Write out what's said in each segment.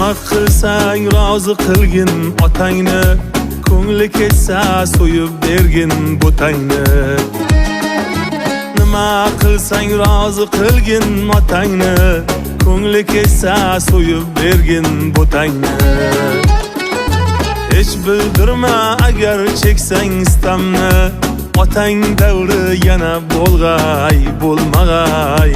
nima qilsang rozi qilgin otangni, ko'ngli ketsa so'yib bergin butangni. Nima qilsang rozi qilgin otangni, ko'ngli ketsa so'yib bergin butangni. Hech bildirma agar cheksang istamni, otang davri yana bo'lg'ay bo'lmag'ay.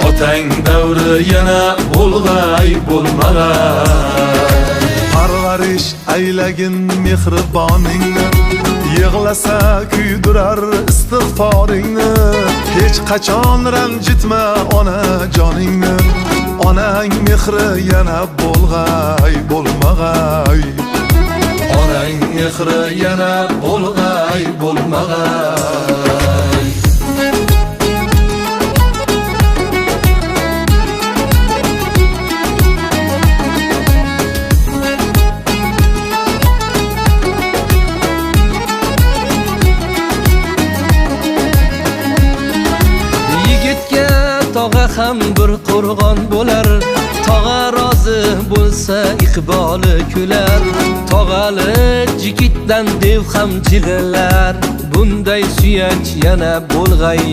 Otang davri yana bo'lg'ay bo'lmag'ay. Parvarish aylagin mehriboningni, yig'lasa kuydirar istig'foringni. Hech qachon ranjitma ona joningni, onang mehri yana bo'lg'ay bo'lmag'ay. Onang mehri yana bo'lg'ay bo'lmag'ay. Tog'a ham bir qo'rg'on bo'lar, tog'a rozi bo'lsa iqboli kular. Tog'alik jigitdan dev ham jig'lar, bunday suyanch yana bo'lg'ay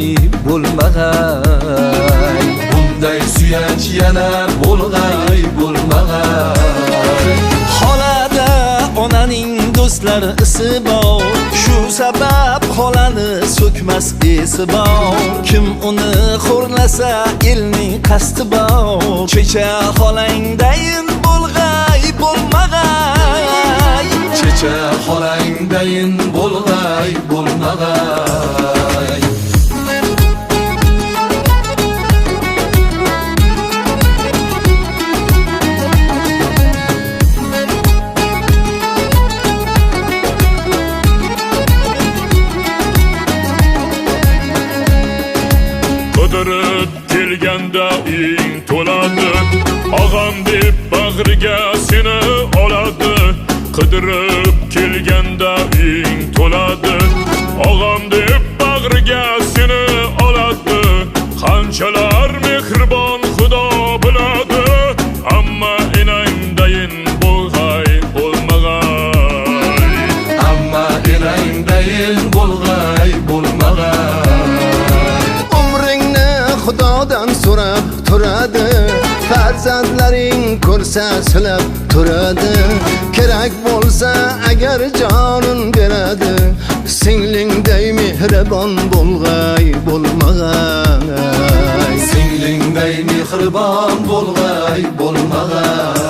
bo'lmag'ay. Bunday suyanch yana bo'lg'ay bo'lmag'ay. Xolada onaning do'stlari isi bor, shu sabab xolani so'kmas esi bor. Kim uni xo'rlasa elning qasdi bor. Checha xolangdayin bo'lg'ay bo'lmag'ay. Checha xolangdayin bo'lg'ay bo'lmag'ay. Qidirib kelganda ing to'ladi, og'am deb bag'riga seni oladi. Qidirib kelganda ing to'ladi, og'am deb bag'riga seni oladi. Qanchalar mehribon Xudo biladi, ammo enangdayin bo'lg'ay bo'lmag'ay. Ammo enangdayin bo'lg'ay bo'lmag'ay. Xudodan so'rab turadi, farzandlaring ko'rsa silab turadi. Kerak bo'lsa agar jonin beradi, singlingday mehribon bo'lg'ay bo'lmag'ay. Singlingday mehribon bo'lg'ay bo'lmag'ay.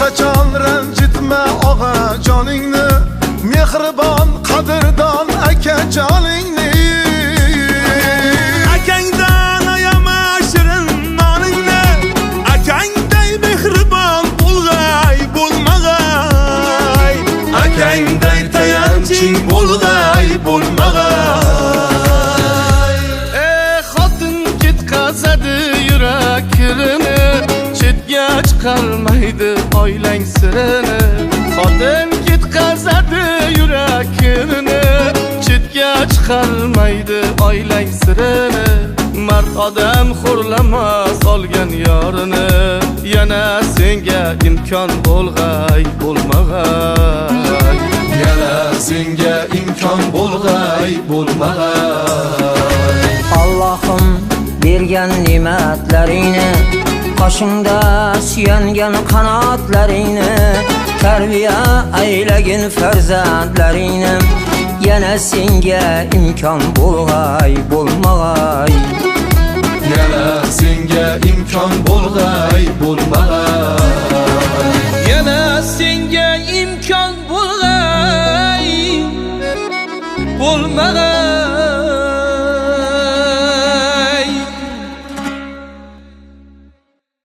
Qachon ranjitma og'a joningni, mehribon qadrdon aka joningni. Akangdan ayama shirin noningni, akangday mehribon bo'lg'ay bo'lmag'ay. Akangday tayanching bo'lg'ay bo'lmag'ay. Xotin ketqazadi yurak kirini, chetga chiqarmaydi oilang sirini. Xotin ketqazadi yurak kirini, chetga chiqarmaydi oilang sirini. Mard odam xo'rlamas olgan yorini, yana senga imkon bo'lg'ay bo'lmag'ay. Yana senga imkon bo'lg'ay bo'lmag'ay. Allohim bergan ne'matlaringni, qoshingda suyangan qanotlaringni, tarbiya aylagin farzandlaringni. Yana senga imkon bo'lg'ay bo'lmag'ay. Yana senga imkon bo'lg'ay bo'lmag'ay. Yana senga imkon bo'lg'ay bo'lmag'ay.